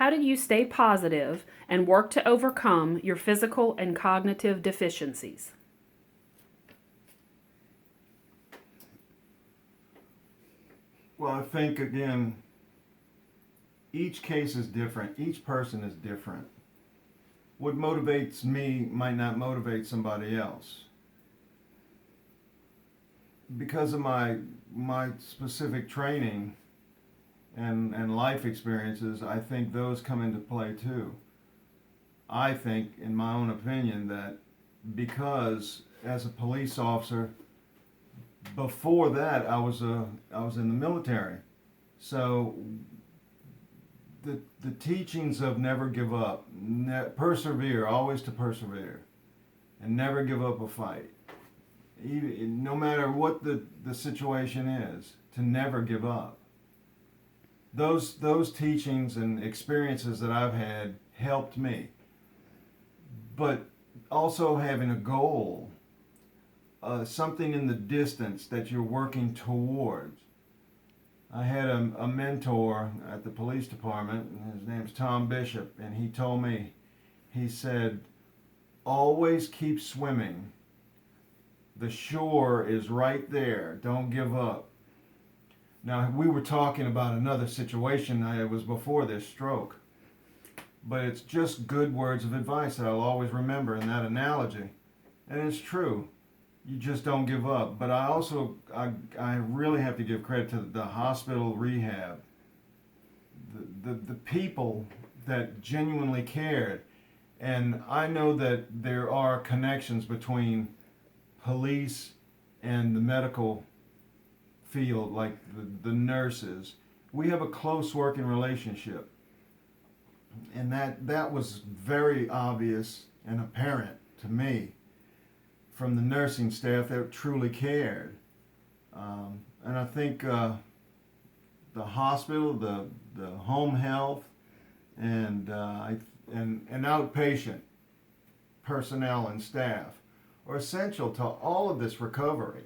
How do you stay positive and work to overcome your physical and cognitive deficiencies? Well, I think again, each case is different. Each person is different. What motivates me might not motivate somebody else. Because of my specific training and life experiences, I think those come into play too. I think, in my own opinion, that because as a police officer, before that I was in the military, so the teachings of never give up, persevere, always to persevere, and never give up a fight, even, no matter what the situation is, to never give up. Those teachings and experiences that I've had helped me, but also having a goal, something in the distance that you're working towards. I had a mentor at the police department, and his name's Tom Bishop, and he told me, he said, always keep swimming. The shore is right there. Don't give up. Now, we were talking about another situation. It was before this stroke. But it's just good words of advice that I'll always remember in that analogy. And it's true. You just don't give up. But I really have to give credit to the hospital rehab, the people that genuinely cared. And I know that there are connections between police and the medical field, like the nurses. We have a close working relationship. And that was very obvious and apparent to me from the nursing staff that truly cared. And I think the hospital, the home health, and outpatient personnel and staff are essential to all of this recovery.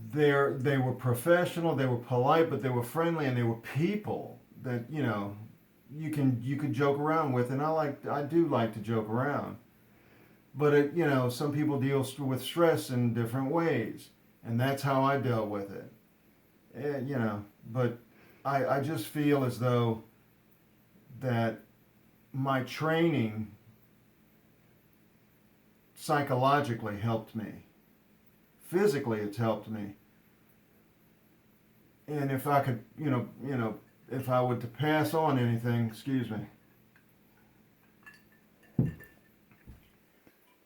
They were professional, they were polite, but they were friendly, and they were people that you could joke around with, and I do like to joke around. But some people deal with stress in different ways, and that's how I dealt with it. But I just feel as though that my training psychologically helped me. Physically, it's helped me. And if I could, if I were to pass on anything, excuse me,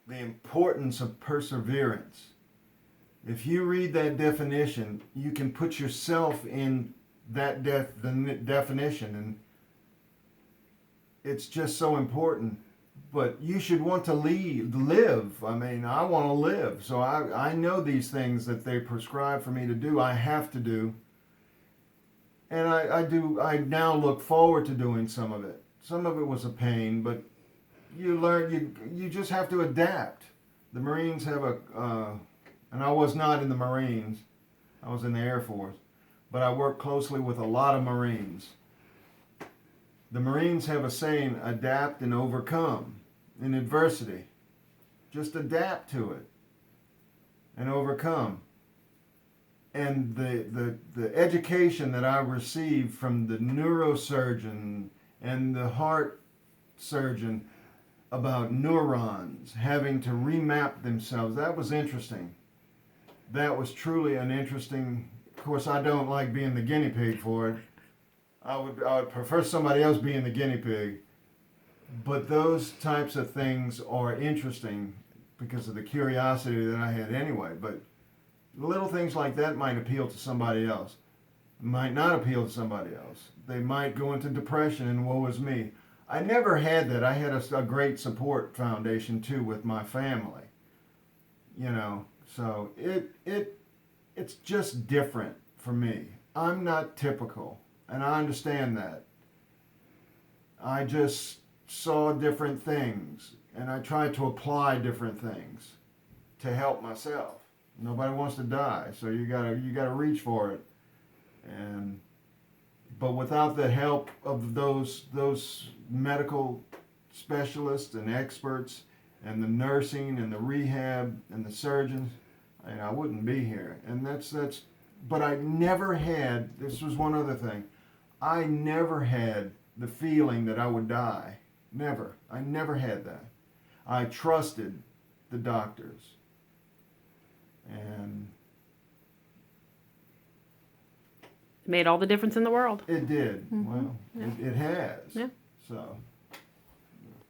the importance of perseverance. If you read that definition, you can put yourself in that the definition, and it's just so important. But you should want to live. I mean, I want to live. So I know these things that they prescribe for me to do, I have to do. And I do. I now look forward to doing some of it. Some of it was a pain, but you learn, you just have to adapt. The Marines have and I was not in the Marines. I was in the Air Force. But I worked closely with a lot of Marines. The Marines have a saying, adapt and overcome in adversity. Just adapt to it and overcome. And the education that I received from the neurosurgeon and the heart surgeon about neurons having to remap themselves, that was interesting. That was truly an interesting, of course I don't like being the guinea pig for it. I would prefer somebody else being the guinea pig. But those types of things are interesting because of the curiosity that I had anyway. But little things like that might appeal to somebody else, might not appeal to somebody else. They might go into depression and woe is me. I never had that. I had a great support foundation too with my family. So it's just different for me. I'm not typical, and I understand that. I just saw different things, and I tried to apply different things to help myself. Nobody wants to die, so you gotta reach for it. And But without the help of those medical specialists and experts and the nursing and the rehab and the surgeons, I wouldn't be here. And that's but I never had, this was one other thing, I never had the feeling that I would die. Never. I never had that. I trusted the doctors. And It made all the difference in the world. it did. Mhm. Well, Yeah. it has. Yeah. So